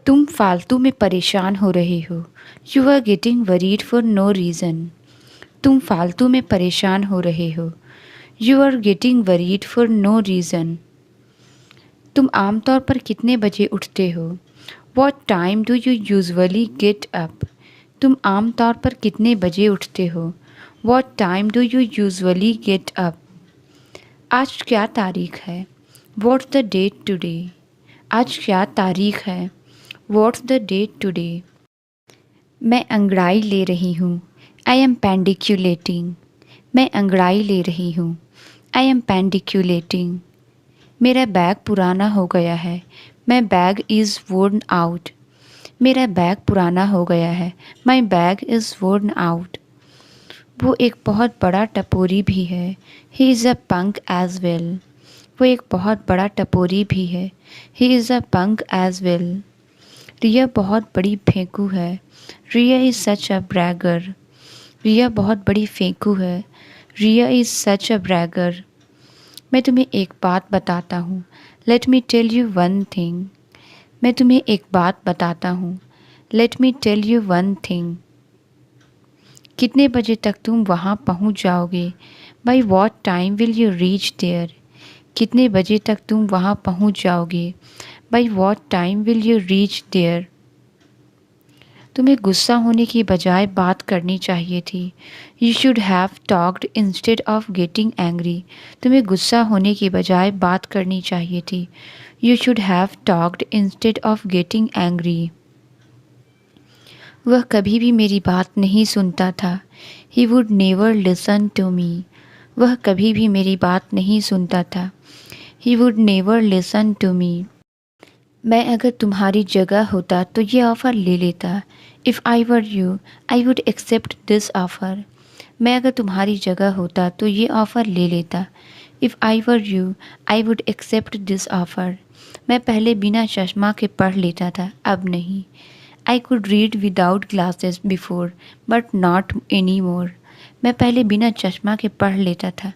तुम फालतू में परेशान हो रहे हो। You are getting worried for no reason. तुम फालतू में परेशान हो रहे हो। You are getting worried for no reason. तुम आमतौर पर कितने बजे उठते हो? What time do you usually get up? तुम आमतौर पर कितने बजे उठते हो? What time do you usually get up? आज क्या तारीख है? What's the date today? आज क्या तारीख है? What's the date today? मैं अंगड़ाई ले रही हूँ। I am pandiculating. मैं अंगड़ाई ले रही हूँ। I am pandiculating. मेरा बैग पुराना हो गया है। My bag is worn out. मेरा बैग पुराना हो गया है। My bag is worn out. वो एक बहुत बड़ा टपोरी भी है। He is a punk as well. वो एक बहुत बड़ा टपोरी भी है। He is a punk as well. Riya बहुत बड़ी फेंकू है। Riya is such a ब्रैगर। रिया बहुत बड़ी फेंकू है। Riya is such a bragger. मैं तुम्हें एक बात बताता हूँ। Let me tell you one thing. मैं तुम्हें एक बात बताता हूँ। Let me tell you one thing. कितने बजे तक तुम वहाँ पहुँच जाओगे? By what time will you reach there? कितने बजे तक तुम वहाँ पहुँच जाओगे? By what time will you reach there? तुम्हें गुस्सा होने की बजाय बात करनी चाहिए थी। You should have talked instead of getting angry. तुम्हें गुस्सा होने की बजाय बात करनी चाहिए थी। You should have talked instead of getting angry. वह कभी भी मेरी बात नहीं सुनता था। He would never listen to me. वह कभी भी मेरी बात नहीं सुनता था। He would never listen to me. मैं अगर तुम्हारी जगह होता तो ये ऑफ़र ले लेता। If I were you I would accept this offer. मैं अगर तुम्हारी जगह होता तो ये ऑफ़र ले लेता। If I were you I would accept this offer. मैं पहले बिना चश्मा के पढ़ लेता था, अब नहीं। I could read without glasses before but not any more. मैं पहले बिना चश्मा के पढ़ लेता था,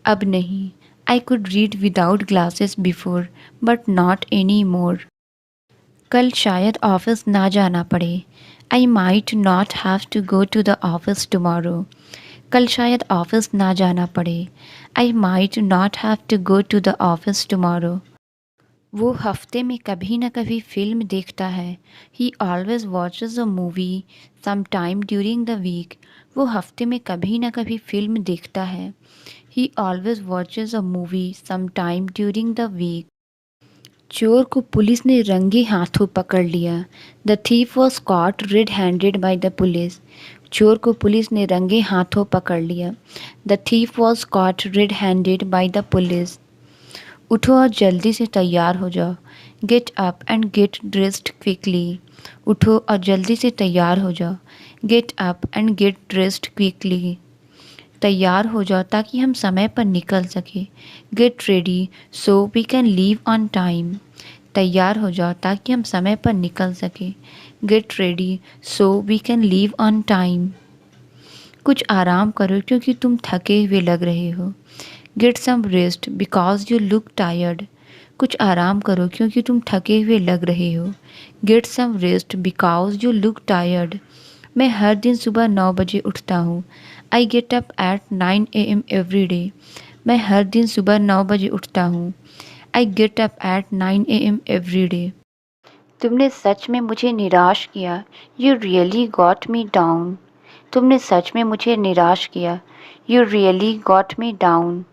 अब नहीं। I could read without glasses before but not anymore. कल शायद ऑफिस ना जाना पड़े। I might not have to go to the office tomorrow. कल शायद ऑफिस ना जाना पड़े। I might not have to go to the office tomorrow. वो हफ्ते में कभी न कभी फिल्म देखता है। He always watches a movie some time during the week. वो हफ्ते में कभी न कभी फिल्म देखता है। He always watches a movie some time during the week. चोर को पुलिस ने रंगे हाथों पकड़ लिया। The thief was caught red handed by the police. चोर को पुलिस ने रंगे हाथों पकड़ लिया। The thief was caught red handed by the police. उठो और जल्दी से तैयार हो जाओ। Get up and get dressed quickly. उठो और जल्दी से तैयार हो जाओ। Get up and get dressed quickly. तैयार हो जाओ ताकि हम समय पर निकल सके। Get ready so we can leave on time. तैयार हो जाओ ताकि हम समय पर निकल सके। Get ready so we can leave on time. कुछ आराम करो क्योंकि तुम थके हुए लग रहे हो। Get some rest because you look tired. कुछ आराम करो क्योंकि तुम थके हुए लग रहे हो। Get some rest because you look tired. मैं हर दिन सुबह 9 बजे उठता हूँ। I get up at 9 AM every day. मैं हर दिन सुबह 9 बजे उठता हूँ। I get up at 9 AM every day. तुमने सच में मुझे निराश किया। You really got me down. तुमने सच में मुझे निराश किया। You really got me down.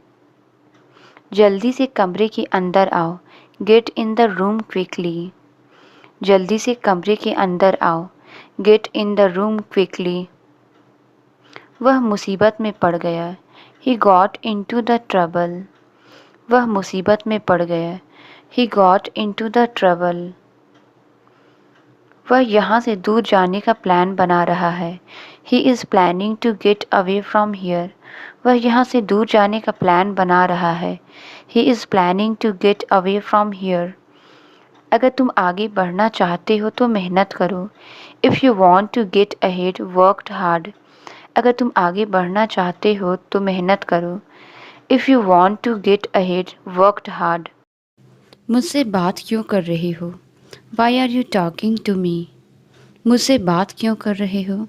जल्दी से कमरे के अंदर आओ। Get in the room quickly. जल्दी से कमरे के अंदर आओ। Get in the room quickly. वह मुसीबत में पड़ गया। He got into the trouble. वह मुसीबत में पड़ गया। He got into the trouble. वह यहाँ से दूर जाने का प्लान बना रहा है। He is planning to get away from here. वह यहाँ से दूर जाने का प्लान बना रहा है। He is planning to get away from here. अगर तुम आगे बढ़ना चाहते हो तो मेहनत करो। If you want to get ahead worked hard. अगर तुम आगे बढ़ना चाहते हो तो मेहनत करो। If you want to get ahead worked hard. मुझसे बात क्यों कर रहे हो? Why are you talking to me? मुझसे बात क्यों कर रहे हो?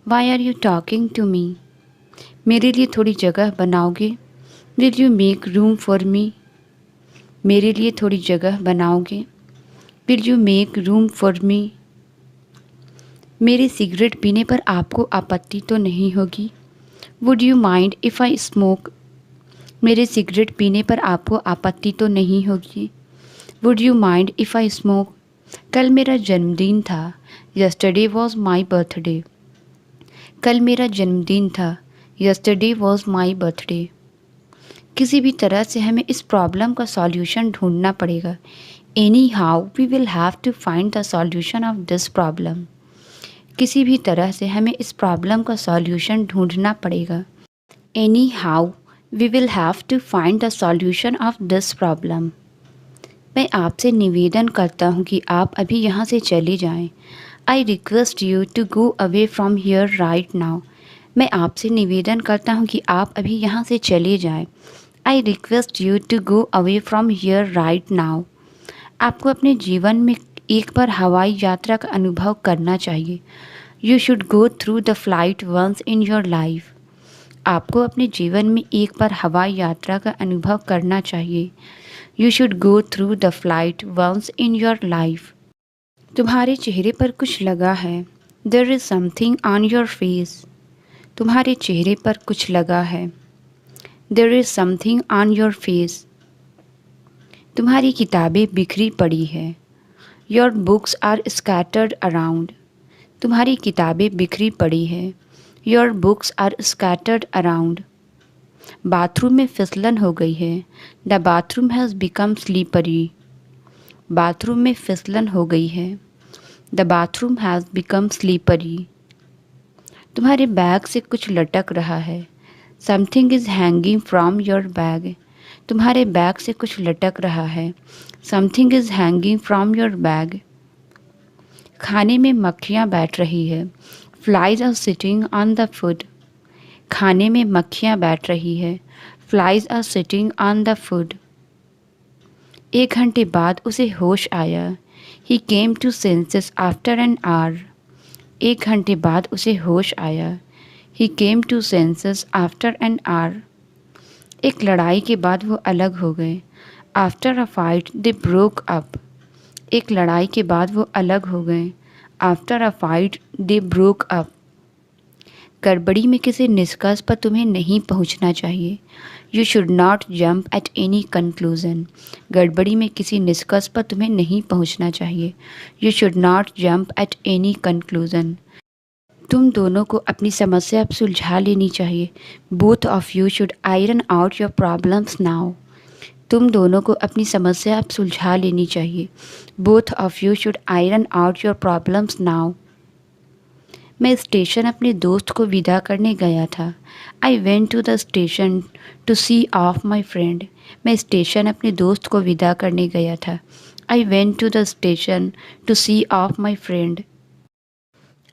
Why are you talking to मी? मेरे लिए थोड़ी जगह बनाओगे? Will you make room for me? मेरे लिए थोड़ी जगह बनाओगे? Will you make room for me? मेरे सिगरेट पीने पर आपको आपत्ति तो नहीं होगी? Would you mind if I smoke? मेरे सिगरेट पीने पर आपको आपत्ति तो नहीं होगी? Would you mind if I smoke? कल मेरा जन्मदिन था। Yesterday was my birthday. कल मेरा जन्मदिन था। Yesterday was my birthday. किसी भी तरह से हमें इस प्रॉब्लम का सॉल्यूशन ढूंढना पड़ेगा। Anyhow we will have to find the solution of this problem. किसी भी तरह से हमें इस प्रॉब्लम का सॉल्यूशन ढूंढना पड़ेगा। Anyhow we will have to find the solution of this problem. मैं आपसे निवेदन करता हूँ कि आप अभी यहाँ से चले जाएं। I request you to go away from here right now. मैं आपसे निवेदन करता हूँ कि आप अभी यहाँ से चले जाएं। I request you to go away from here right now. आपको अपने जीवन में एक बार हवाई यात्रा का अनुभव करना चाहिए। You should go through the flight once in your life. आपको अपने जीवन में एक बार हवाई यात्रा का अनुभव करना चाहिए। You should go through the flight once in your life. तुम्हारे चेहरे पर कुछ लगा है। There is something on your face. तुम्हारे चेहरे पर कुछ लगा है। There is something on your face. तुम्हारी किताबें बिखरी पड़ी है। Your books are scattered around. तुम्हारी किताबें बिखरी पड़ी है। Your books are scattered around. Bathroom में फिसलन हो गई है। The bathroom has become slippery. Bathroom में फिसलन हो गई है। The bathroom has become slippery. तुम्हारे बैग से कुछ लटक रहा है। Something is hanging from your bag. तुम्हारे बैग से कुछ लटक रहा है। Something is hanging from your bag. खाने में मक्खियाँ बैठ रही है। Flies are sitting on the food. खाने में मक्खियाँ बैठ रही है। Flies are sitting on the food. 1 घंटे बाद उसे होश आया। He came to senses after an hour. 1 घंटे बाद उसे होश आया। He came to senses after an hour. एक लड़ाई के बाद वो अलग हो गए। After a fight they broke up. एक लड़ाई के बाद वो अलग हो गए। After a fight they broke up. गड़बड़ी में किसी निष्कर्ष पर तुम्हें नहीं पहुंचना चाहिए। You should not jump at any conclusion. गड़बड़ी में किसी निष्कर्ष पर तुम्हें नहीं पहुंचना चाहिए। You should not jump at any conclusion. तुम दोनों को अपनी समस्या अब सुलझा लेनी चाहिए। Both of you should iron out your problems now. तुम दोनों को अपनी समस्या अब सुलझा लेनी चाहिए। Both of you should iron out your problems now. मैं स्टेशन अपने दोस्त को विदा करने गया था। I went to the station to see off my friend. मैं स्टेशन अपने दोस्त को विदा करने गया था। I went to the station to see off my friend.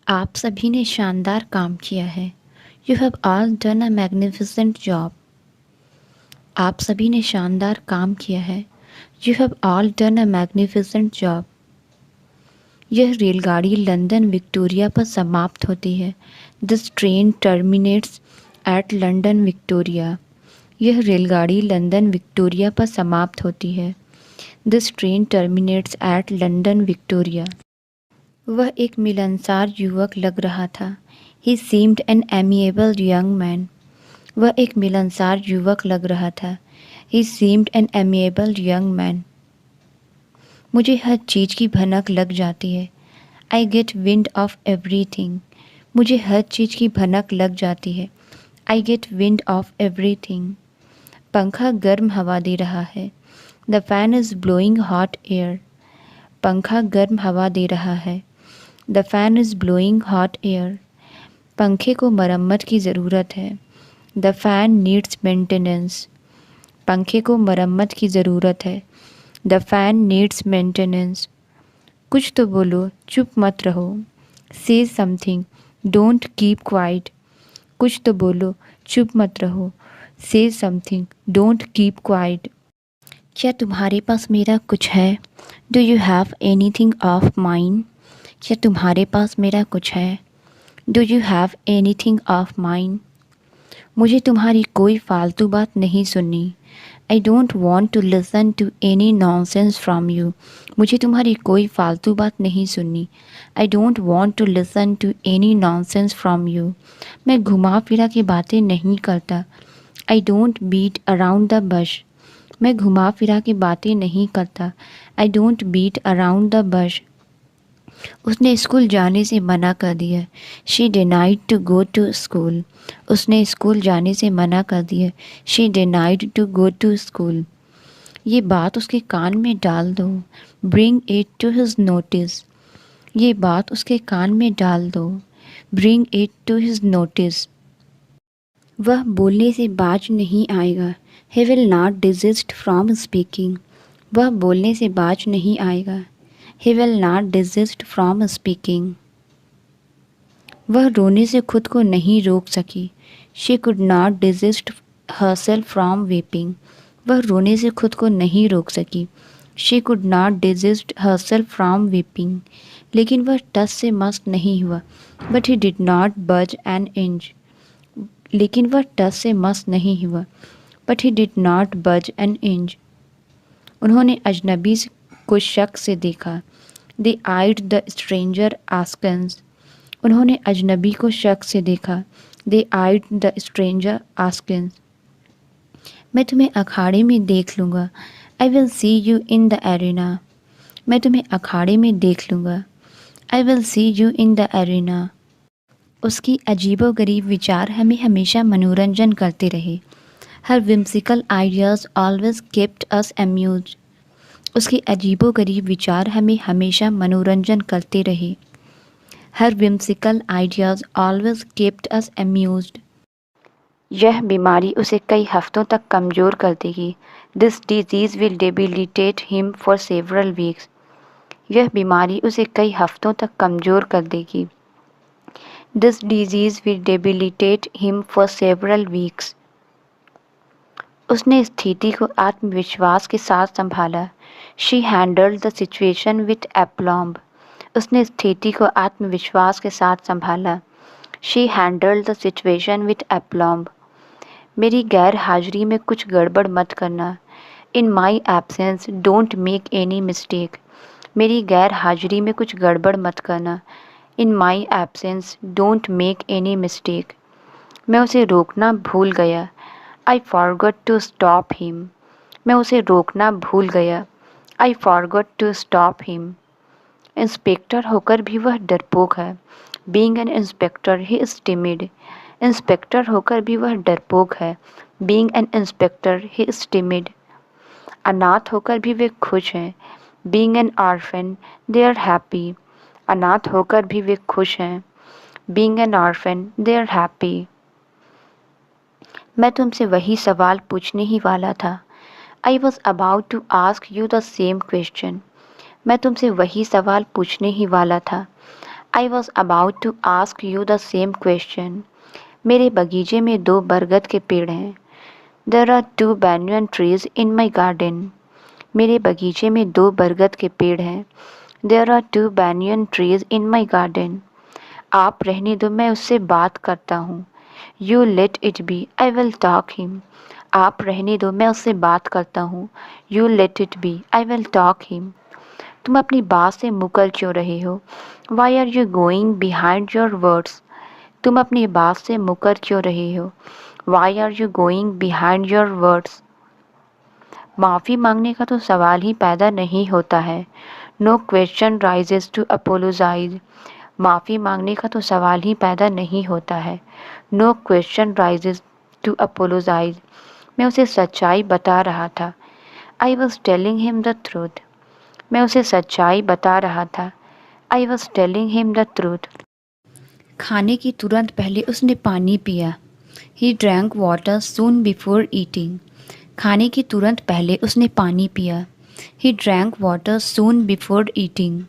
आप सभी ने शानदार काम किया है। You have all done a magnificent job. आप सभी ने शानदार काम किया है। You have all done a magnificent job. यह रेलगाड़ी लंदन विक्टोरिया पर समाप्त होती है। This train terminates at London Victoria. यह रेलगाड़ी लंदन विक्टोरिया पर समाप्त होती है। This train terminates at London Victoria. वह एक मिलनसार युवक लग रहा था। He seemed an amiable young man. वह एक मिलनसार युवक लग रहा था। He seemed an amiable young man. मुझे हर चीज़ की भनक लग जाती है। I get wind of everything. मुझे हर चीज़ की भनक लग जाती है। I get wind of everything. पंखा गर्म हवा दे रहा है। The fan is blowing hot air. पंखा गर्म हवा दे रहा है। The fan is blowing hot air. पंखे को मरम्मत की ज़रूरत है। The fan needs maintenance. पंखे को मरम्मत की ज़रूरत है। The fan needs maintenance. कुछ तो बोलो, चुप मत रहो। से समथिंग, डोंट कीप क्वाइट। कुछ तो बोलो, चुप मत रहो। से समथिंग, डोंट कीप क्वाइट। क्या तुम्हारे पास मेरा कुछ है? Do you have anything of mine? क्या तुम्हारे पास मेरा कुछ है? Do you have anything of mine? मुझे तुम्हारी कोई फालतू बात नहीं सुननी। I don't want to listen to any nonsense from you. मुझे तुम्हारी कोई फालतू बात नहीं सुननी। I don't want to listen to any nonsense from you. मैं घुमा फिरा के बातें नहीं करता। I don't beat around the bush. मैं घुमा फिरा के बातें नहीं करता। I don't beat around the bush. उसने स्कूल जाने से मना कर दिया। She denied to go to school. उसने स्कूल जाने से मना कर दिया। She denied to go to school. ये बात उसके कान में डाल दो। Bring it to his notice. ये बात उसके कान में डाल दो। Bring it to his notice. वह बोलने से बाज नहीं आएगा। He will not desist from speaking. वह बोलने से बाज नहीं आएगा। He will not desist from speaking. वह रोने से खुद को नहीं रोक सकी। She could not desist herself from weeping. वह रोने से खुद को नहीं रोक सकी। She could not desist herself from weeping. लेकिन वह टस से मस नहीं हुआ। But he did not budge an inch. लेकिन वह टस से मस नहीं हुआ। But he did not budge an inch. उन्होंने अजनबी को शक से देखा। They eyed the stranger askance. उन्होंने अजनबी को शक से देखा। They eyed the stranger askance. मैं तुम्हें अखाड़े में देख लूँगा। I will see you in the arena. मैं तुम्हें अखाड़े में देख लूँगा। I will see you in the arena. उसकी अजीबोगरीब विचार हमें हमेशा मनोरंजन करते रहे। Her whimsical ideas always kept us amused. उसके अजीबोगरीब विचार हमें हमेशा मनोरंजन करते रहे। हर whimsical ideas always kept us amused. यह बीमारी उसे कई हफ्तों तक कमज़ोर कर देगी। This disease will debilitate him for several weeks. यह बीमारी उसे कई हफ्तों तक कमज़ोर कर देगी। This disease will debilitate him for several weeks. उसने स्थिति को आत्मविश्वास के साथ संभाला। She handled the situation with aplomb. उसने स्थिति को आत्मविश्वास के साथ संभाला। She handled the situation with aplomb. मेरी गैर हाजिरी में कुछ गड़बड़ मत करना। In my absence, don't make any mistake. मेरी गैर हाजिरी में कुछ गड़बड़ मत करना। In my absence, don't make any mistake. मैं उसे रोकना भूल गया। I forgot to stop him. मैं उसे रोकना भूल गया। I forgot to stop him. Inspector होकर भी वह डरपोक है। Being an inspector, he is timid. Inspector होकर भी वह डरपोक है। Being an inspector, he is timid. अनाथ होकर भी वे खुश हैं। Being an orphan, they are happy. अनाथ होकर भी वे खुश हैं। Being an orphan, they are happy. मैं तुमसे वही सवाल पूछने ही वाला था। I was about to ask you the same question. मैं तुमसे वही सवाल पूछने ही वाला था। I was about to ask you the same question. मेरे बगीचे में 2 बरगद के पेड़ हैं। There are 2 banyan trees in my garden. मेरे बगीचे में 2 बरगद के पेड़ हैं। There are 2 banyan trees in my garden. आप रहने दो, मैं उससे बात करता हूँ। You let it be, I will talk him. आप रहने दो, मैं उससे बात करता हूँ। You let it be, I will talk him. तुम अपनी बात से मुकर क्यों रहे हो? Why are you going behind your words? तुम अपनी बात से मुकर क्यों रहे हो? Why are you going behind your words? माफ़ी मांगने का तो सवाल ही पैदा नहीं होता है। No question rises to apologize. माफ़ी मांगने का तो सवाल ही पैदा नहीं होता है। No question rises to apologize. मैं उसे सच्चाई बता रहा था। I was telling him the truth. मैं उसे सच्चाई बता रहा था। I was telling him the truth. खाने की तुरंत पहले उसने पानी पिया। He drank water soon before eating. खाने की तुरंत पहले उसने पानी पिया। He drank water soon before eating.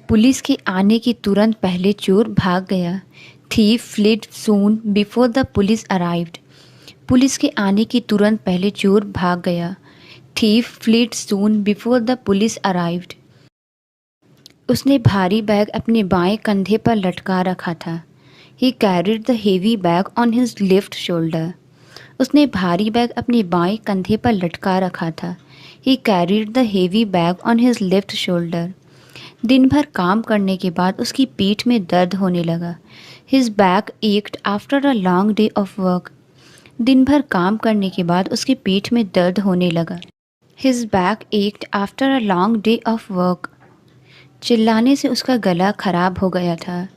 Police के आने के तुरंत पहले चोर भाग गया। Thief fled soon before the police arrived. Police के आने के तुरंत पहले चोर भाग गया। thief fled soon before the police arrived. उसने भारी बैग अपने बाएं कंधे पर लटका रखा था. He carried the heavy bag on his left shoulder. उसने भारी बैग अपने बाएं कंधे पर लटका रखा था. He carried the heavy bag on his left shoulder. दिन भर काम करने के बाद उसकी पीठ में दर्द होने लगा. His back ached after a long day of work. दिन भर काम करने के बाद उसकी पीठ में दर्द होने लगा. His back ached after a long day of work. चिल्लाने से उसका गला खराब हो गया था.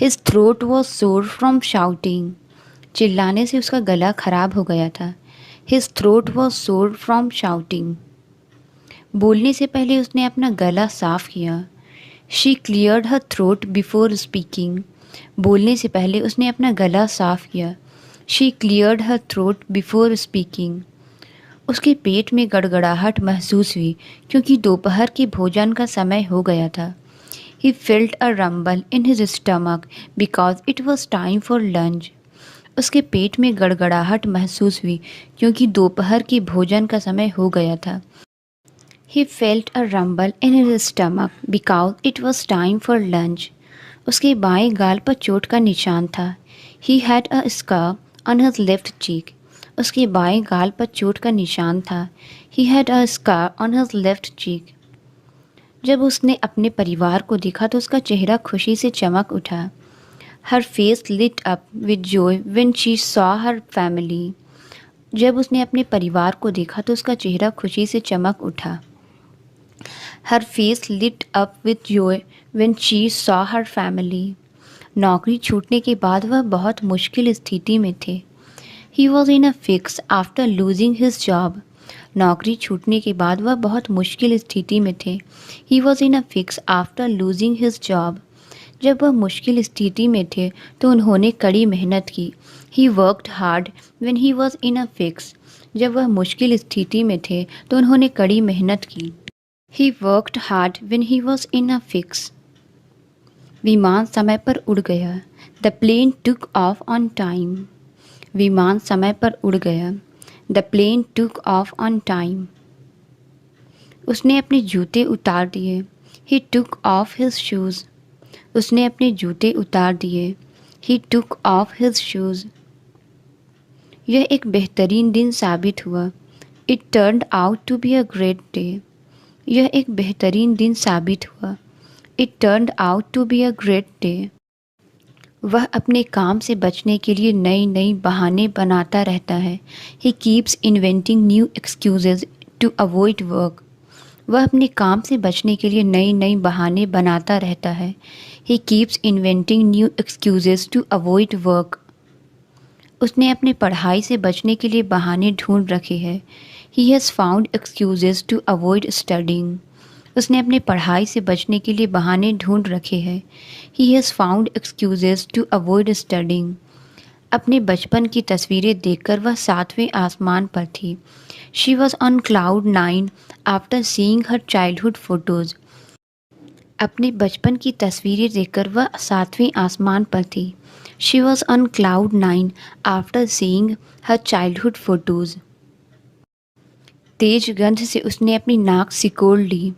His throat was sore from shouting. चिल्लाने से उसका गला खराब हो गया था. His throat was sore from shouting. बोलने से पहले उसने अपना गला साफ किया. She cleared her throat before speaking. बोलने से पहले उसने अपना गला साफ किया. She cleared her throat before speaking. उसके पेट में गड़गड़ाहट महसूस हुई क्योंकि दोपहर के भोजन का समय हो गया था. He felt a rumble in his stomach because it was time for lunch. उसके पेट में गड़गड़ाहट महसूस हुई क्योंकि दोपहर के भोजन का समय हो गया था. He felt a rumble in his stomach because it was time for lunch. उसके बाएं गाल पर चोट का निशान था. He had a scar on his left cheek. उसके बाएं गाल पर चोट का निशान था. He had a scar on his left cheek. जब उसने अपने परिवार को देखा तो उसका चेहरा खुशी से चमक उठा. Her face lit up with joy when she saw her family. जब उसने अपने परिवार को देखा तो उसका चेहरा खुशी से चमक उठा. Her face lit up with joy when she saw her family. नौकरी छूटने के बाद वह बहुत मुश्किल स्थिति में थे. He was in a fix after losing his job. नौकरी छूटने के बाद वह बहुत मुश्किल स्थिति में थे. He was in a fix after losing his job. जब वह मुश्किल स्थिति में थे तो उन्होंने कड़ी मेहनत की. He worked hard when he was in a fix. जब वह मुश्किल स्थिति में थे तो उन्होंने कड़ी मेहनत की. He worked hard when he was in a fix. विमान समय पर उड़ गया. The plane took off on time. विमान समय पर उड़ गया. The plane took off on time. उसने अपने जूते उतार दिए. He took off his shoes. उसने अपने जूते उतार दिए. He took off his shoes. यह एक बेहतरीन दिन साबित हुआ. It turned out to be a great day. यह एक बेहतरीन दिन साबित हुआ. It turned out to be a great day. वह अपने काम से बचने के लिए नई नई बहाने बनाता रहता है. He keeps inventing new excuses to avoid work. वह अपने काम से बचने के लिए नई नई बहाने बनाता रहता है. He keeps inventing new excuses to avoid work. उसने अपने पढ़ाई से बचने के लिए बहाने ढूंढ रखे हैं. He has found excuses to avoid studying. उसने अपने पढ़ाई से बचने के लिए बहाने ढूंढ रखे हैं. He has found excuses to avoid studying. अपने बचपन की तस्वीरें देखकर वह 7वें आसमान पर थी. She was on cloud 9 after seeing her childhood photos. अपने बचपन की तस्वीरें देखकर वह 7वें आसमान पर थी. She was on cloud 9 after seeing her childhood photos. तेज गंध से उसने अपनी नाक सिकोड़ ली.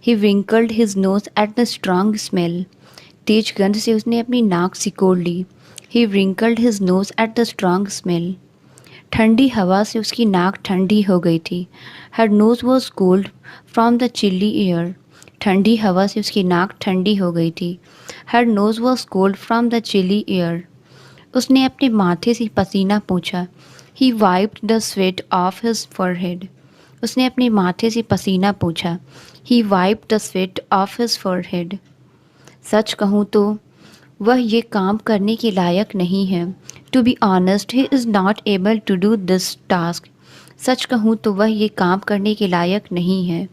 He wrinkled his nose at the strong smell. तेज गंध से उसने अपनी नाक सिकोड़ ली. He wrinkled his nose at the strong smell. ठंडी हवा से उसकी नाक ठंडी हो गई थी. Her nose was cold from the chilly air. ठंडी हवा से उसकी नाक ठंडी हो गई थी. Her nose was cold from the chilly air. उसने अपने माथे से पसीना पोंछा. He wiped the sweat off his forehead. उसने अपने माथे से पसीना पोंछा. He wiped the sweat off his forehead. सच कहूँ तो वह ये काम करने के लायक नहीं है. To be honest, he is not able to do this task. सच कहूँ तो वह ये काम करने के लायक नहीं है.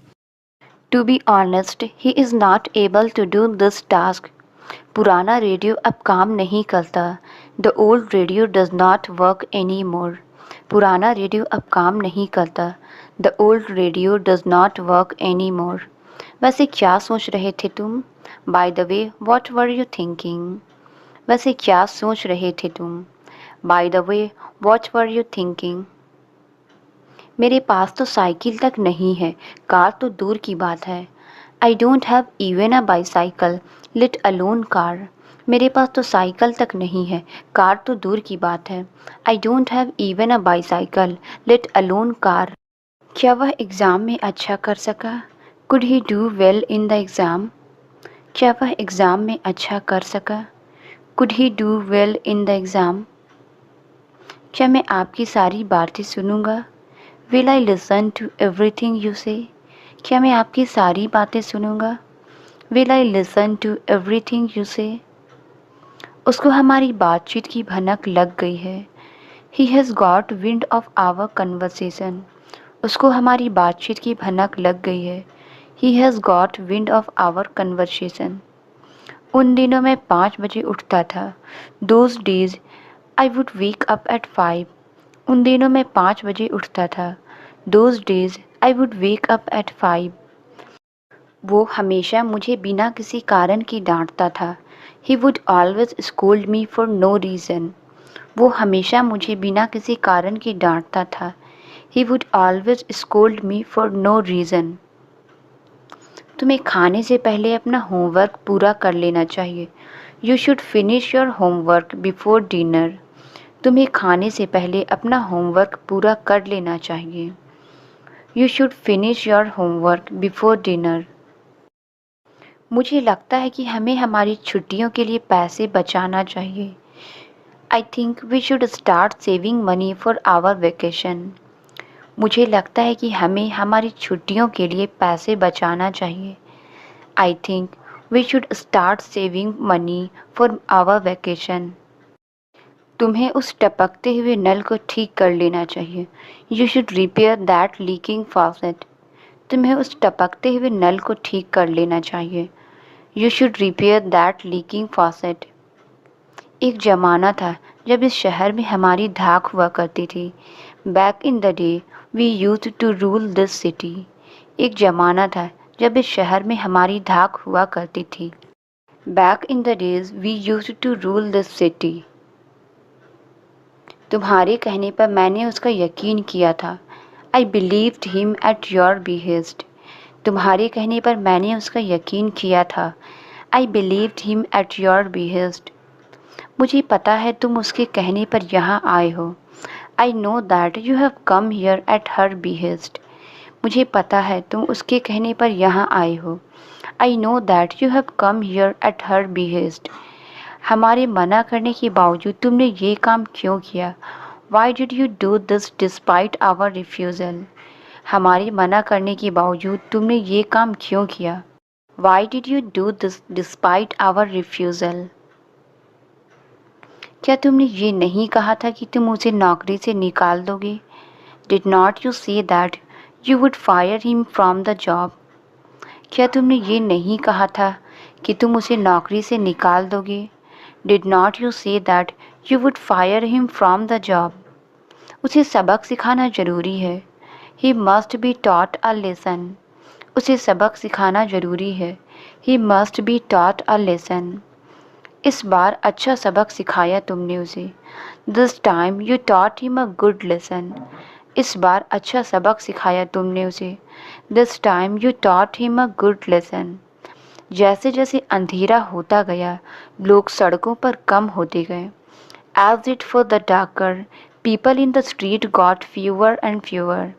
To be honest, he is not able to do this task. पुराना रेडियो अब काम नहीं करता. The old radio does not work anymore. पुराना रेडियो अब काम नहीं करता. The old radio does not work anymore. वैसे क्या सोच रहे थे तुम? By the way, what were you thinking? वैसे क्या सोच रहे थे तुम? By the way, what were you thinking? मेरे पास तो साइकिल तक नहीं है, कार तो दूर की बात है। I don't have even a bicycle, let alone car. मेरे पास तो साइकिल तक नहीं है, कार तो दूर की बात है। I don't have even a bicycle, let alone car. क्या वह एग्ज़ाम में अच्छा कर सका? Could he do well in the exam? क्या वह एग्ज़ाम में अच्छा कर सका? Could he do well in the exam? क्या मैं आपकी सारी बातें सुनूंगा? Will I listen to everything you say? क्या मैं आपकी सारी बातें सुनूंगा? Will I listen to everything you say? उसको हमारी बातचीत की भनक लग गई है। He has got wind of our conversation. उसको हमारी बातचीत की भनक लग गई है। He has got wind of our conversation. उन दिनों मैं 5 बजे उठता था। Those days I would wake up at 5। उन दिनों मैं 5 बजे उठता था। Those days I would wake up at 5। वो हमेशा मुझे बिना किसी कारण के डांटता था। He would always scold me for no reason. वो हमेशा मुझे बिना किसी कारण के डांटता था। He would always scold me for no reason. तुम्हें खाने से पहले अपना होमवर्क पूरा कर लेना चाहिए। You should finish your homework before dinner. तुम्हें खाने से पहले अपना होमवर्क पूरा कर लेना चाहिए। You should finish your homework before dinner. मुझे लगता है कि हमें हमारी छुट्टियों के लिए पैसे बचाना चाहिए। I think we should start saving money for our vacation. मुझे लगता है कि हमें हमारी छुट्टियों के लिए पैसे बचाना चाहिए। I think we should start saving money for our vacation. तुम्हें उस टपकते हुए नल को ठीक कर लेना चाहिए। You should repair that leaking faucet. तुम्हें उस टपकते हुए नल को ठीक कर लेना चाहिए। You should repair that leaking faucet. एक ज़माना था जब इस शहर में हमारी धाक हुआ करती थी। Back in the day we used to rule this city. एक ज़माना था जब इस शहर में हमारी धाक हुआ करती थी। Back in the days we used to rule this city. तुम्हारे कहने पर मैंने उसका यकीन किया था। I believed him at your behest. तुम्हारे कहने पर मैंने उसका यकीन किया था। I believed him at your behest. मुझे पता है तुम उसके कहने पर यहाँ आए हो। I know that you have come here at her behest. मुझे पता है तुम उसके कहने पर यहाँ आए हो। I know that you have come here at her behest. हमारे मना करने के बावजूद तुमने ये काम क्यों किया? Why did you do this despite our refusal. हमारे मना करने के बावजूद तुमने ये काम क्यों किया? Why did you do this despite our refusal. क्या तुमने ये नहीं कहा था कि तुम उसे नौकरी से निकाल दोगे? Did not you say that you wood fire him from the job. क्या तुमने ये नहीं कहा था कि तुम उसे नौकरी से निकाल दोगे? Did not you say that you wood fire him from the job. उसे सबक सिखाना ज़रूरी है। He must be taught a lesson. उसे सबक सिखाना ज़रूरी है। He must be taught a lesson. इस बार अच्छा सबक सिखाया तुमने उसे। This time you taught him a good lesson. इस बार अच्छा सबक सिखाया तुमने उसे। This time you taught him a good lesson. जैसे जैसे अंधेरा होता गया लोग सड़कों पर कम होते गए। As it for the darker people in the street got fewer and fewer.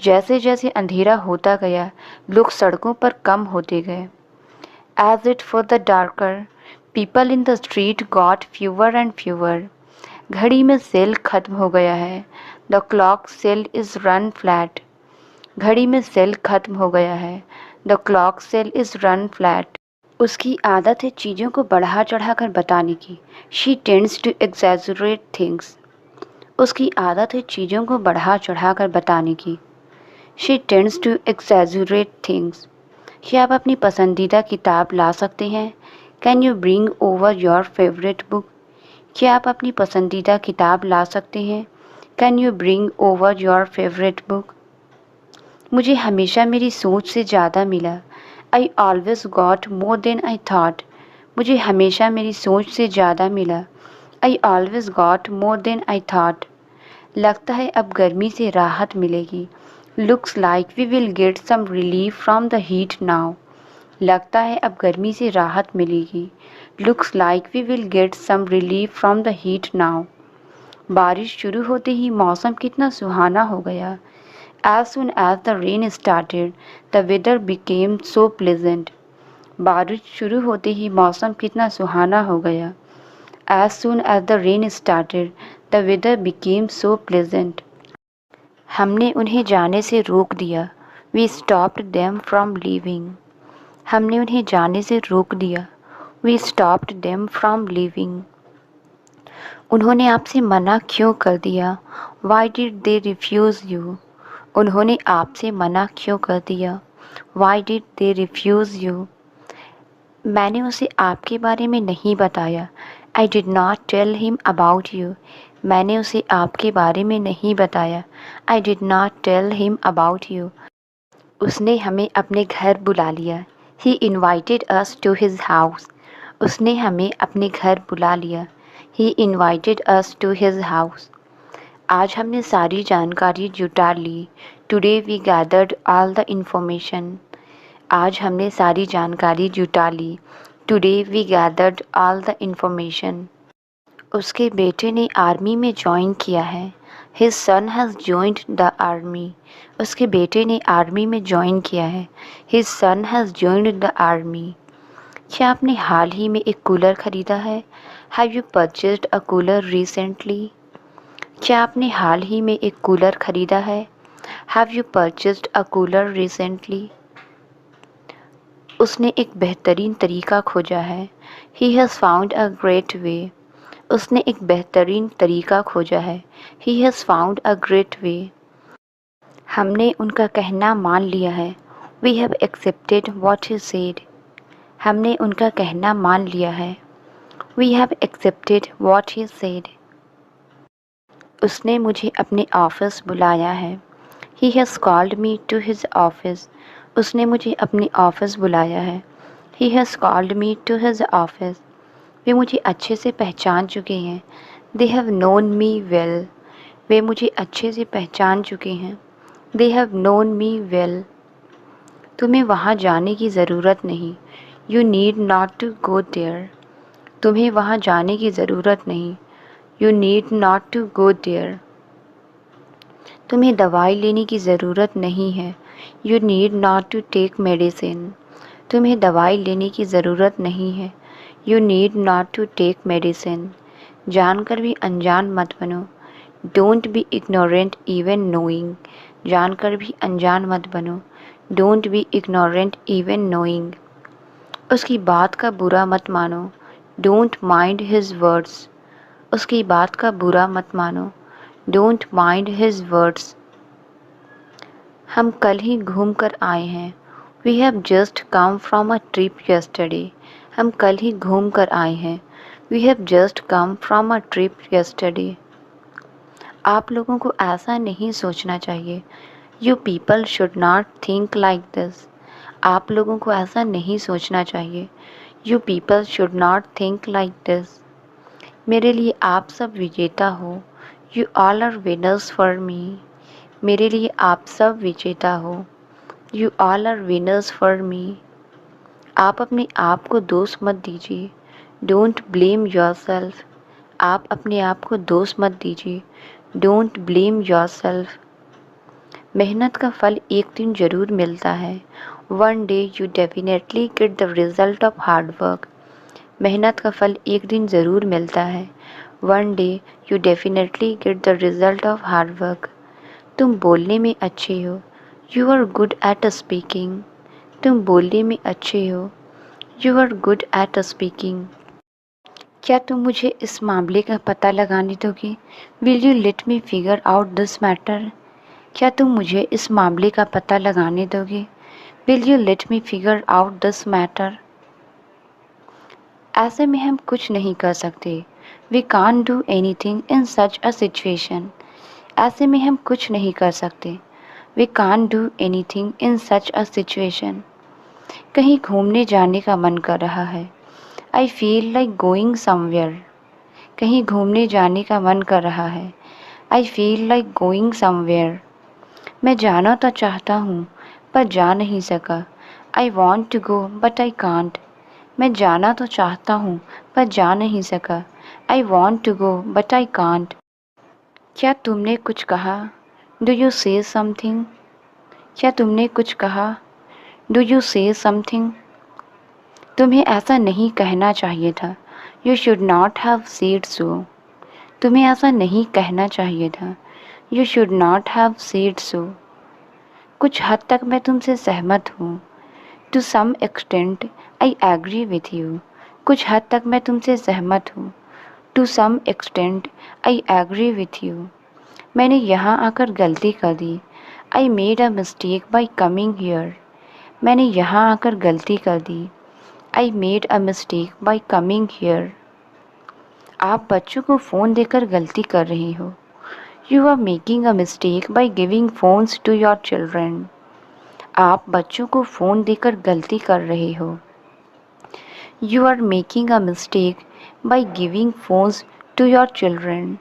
जैसे जैसे अंधेरा होता गया लोग सड़कों पर कम होते गए। As it for the darker people in the street got fewer and fewer. घड़ी में सेल खत्म हो गया है। The clock cell is run flat. घड़ी में सेल खत्म हो गया है। The clock cell is run flat. उसकी आदत है चीज़ों को बढ़ा चढ़ा कर बताने की। She tends to exaggerate things. उसकी आदत है चीज़ों को बढ़ा चढ़ा कर बताने की। She tends to exaggerate things. क्या आप अपनी पसंदीदा किताब ला सकते हैं? Can you bring over your favourite book. क्या आप अपनी पसंदीदा किताब ला सकते हैं? Can you bring over your favourite book. मुझे हमेशा मेरी सोच से ज़्यादा मिला। I always got more than I thought. मुझे हमेशा मेरी सोच से ज़्यादा मिला। I always got more than I thought. लगता है अब गर्मी से राहत मिलेगी। Looks like we will get some relief from the heat now. लगता है अब गर्मी से राहत मिलेगी। Looks like we will get some relief from the heat now. बारिश शुरू होते ही मौसम कितना सुहाना हो गया। As soon as the rain started, the weather became so pleasant. बारिश शुरू होते ही मौसम कितना सुहाना हो गया। As soon as the rain started, the weather became so pleasant. हमने उन्हें जाने से रोक दिया। We stopped them from leaving. हमने उन्हें जाने से रोक दिया। We stopped them from leaving. उन्होंने आपसे मना क्यों कर दिया? Why did they refuse you? उन्होंने आपसे मना क्यों कर दिया? Why did they refuse you? मैंने उसे आपके बारे में नहीं बताया। I did not tell him about you. मैंने उसे आपके बारे में नहीं बताया। I did not tell him about you. उसने हमें अपने घर बुला लिया। He invited us to his house. उसने हमें अपने घर बुला लिया। He invited us to his house. आज हमने सारी जानकारी जुटा ली। Today we gathered all the information. आज हमने सारी जानकारी जुटा ली। Today we gathered all the information. उसके बेटे ने आर्मी में ज्वाइन किया है। His son has joined the army. उसके बेटे ने आर्मी में ज्वाइन किया है। His son has joined the army. क्या आपने हाल ही में एक कूलर खरीदा है? Have you purchased a cooler recently? क्या आपने हाल ही में एक कूलर खरीदा है? Have you purchased a cooler recently? उसने एक बेहतरीन तरीका खोजा है। He has found a great way. उसने एक बेहतरीन तरीका खोजा है। He has found a great way. हमने उनका कहना मान लिया है। We have accepted what he said. हमने उनका कहना मान लिया है। We have accepted what he said. उसने मुझे अपने ऑफिस बुलाया है। He has called me to his office. उसने मुझे अपने ऑफिस बुलाया है। He has called me to his office. वे मुझे अच्छे से पहचान चुके हैं। They have known me well. वे मुझे अच्छे से पहचान चुके हैं। They have known me well. तुम्हें वहाँ जाने की ज़रूरत नहीं। You need not to go there. तुम्हें वहाँ जाने की ज़रूरत नहीं। You need not to go there. तुम्हें दवाई लेने की ज़रूरत नहीं है। You need not to take medicine. तुम्हें दवाई लेने की ज़रूरत नहीं है। You need not to take medicine. जानकर भी अनजान मत बनो। Don't be ignorant even knowing. जानकर भी अनजान मत बनो। Don't be ignorant even knowing. उसकी बात का बुरा मत मानो। Don't mind his words. उसकी बात का बुरा मत मानो। Don't mind his words. हम कल ही घूम कर आए हैं। We have just come from a trip yesterday. हम कल ही घूम कर आए हैं। We have just come from a trip yesterday. आप लोगों को ऐसा नहीं सोचना चाहिए। You people should not think like this. आप लोगों को ऐसा नहीं सोचना चाहिए। You people should not think like this. मेरे लिए आप सब विजेता हो। You all are winners for me. मेरे लिए आप सब विजेता हो। You all are winners for me. आप अपने आप को दोष मत दीजिए। Don't blame yourself. आप अपने आप को दोष मत दीजिए। Don't blame yourself. मेहनत का फल एक दिन ज़रूर मिलता है। One day you definitely get the result of hard work. मेहनत का फल एक दिन ज़रूर मिलता है। One day you definitely get the result of hard work. तुम बोलने में अच्छे हो। You are good at speaking. तुम बोलने में अच्छे हो। You are good at speaking. क्या तुम मुझे इस मामले का पता लगाने दोगे? Will you let me figure out this matter? क्या तुम मुझे इस मामले का पता लगाने दोगे? Will you let me figure out this matter? ऐसे में हम कुछ नहीं कर सकते। We can't do anything in such a situation. ऐसे में हम कुछ नहीं कर सकते। We can't do anything in such a situation. कहीं घूमने जाने का मन कर रहा है। I feel like going somewhere. कहीं घूमने जाने का मन कर रहा है। I feel like going somewhere. मैं जाना तो चाहता हूँ पर जा नहीं सका। I want to go but I can't. मैं जाना तो चाहता हूँ पर जा नहीं सका। I want to go but I can't. क्या तुमने कुछ कहा? Do you say something? क्या तुमने कुछ कहा? Do you say something? तुम्हें ऐसा नहीं कहना चाहिए था। You should not have said so. तुम्हें ऐसा नहीं कहना चाहिए था। You should not have said so. कुछ हद तक मैं तुमसे सहमत हूँ। To some extent I agree with you. कुछ हद तक मैं तुमसे सहमत हूँ। To some extent I agree with you. मैंने यहाँ आकर गलती कर दी। I made a mistake by coming here. मैंने यहाँ आकर गलती कर दी। I made a mistake by coming here. आप बच्चों को फ़ोन देकर गलती कर रही हो। You are making a mistake by giving phones to your children. आप बच्चों को फ़ोन देकर गलती कर रहे हो। You are making a mistake by giving phones to your children.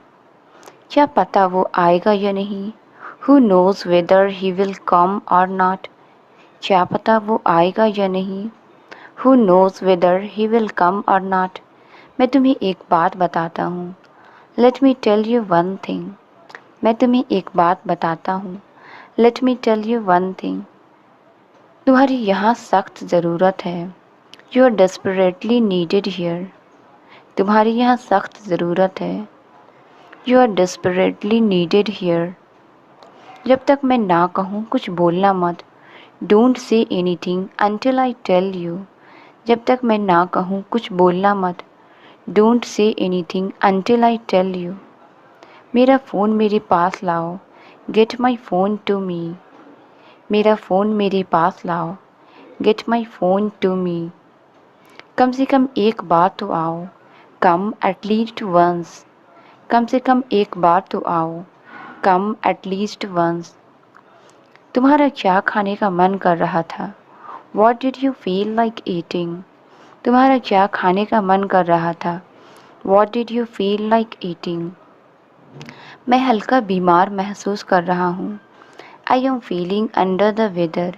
क्या पता वो आएगा या नहीं? Who knows whether he will come or not? क्या पता वो आएगा या नहीं? Who knows whether he will come or not? मैं तुम्हें एक बात बताता हूँ। Let me tell you one thing. मैं तुम्हें एक बात बताता हूँ। Let me tell you one thing. तुम्हारी यहाँ सख्त ज़रूरत है। You are desperately needed here. तुम्हारी यहाँ सख्त ज़रूरत है। You are desperately needed here. जब तक मैं ना कहूँ कुछ बोलना मत। Don't say anything until I tell you. जब तक मैं ना कहूँ कुछ बोलना मत। Don't say anything until I tell you. मेरा फ़ोन मेरे पास लाओ। Get my phone to me. मेरा फ़ोन मेरे पास लाओ। Get my phone to me. कम से कम एक बार तो आओ। Come at least once. कम से कम एक बार तो आओ। Come at least once. तुम्हारा क्या खाने का मन कर रहा था? What did you feel like eating? तुम्हारा क्या खाने का मन कर रहा था? What did you feel like eating? मैं हल्का बीमार महसूस कर रहा हूँ। I am feeling under the weather.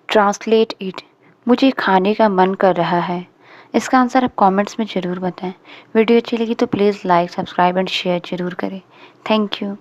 Translate it. मुझे खाने का मन कर रहा है। इसका आंसर आप कमेंट्स में ज़रूर बताएं। वीडियो अच्छी लगी तो please like, subscribe and share ज़रूर करें। Thank you.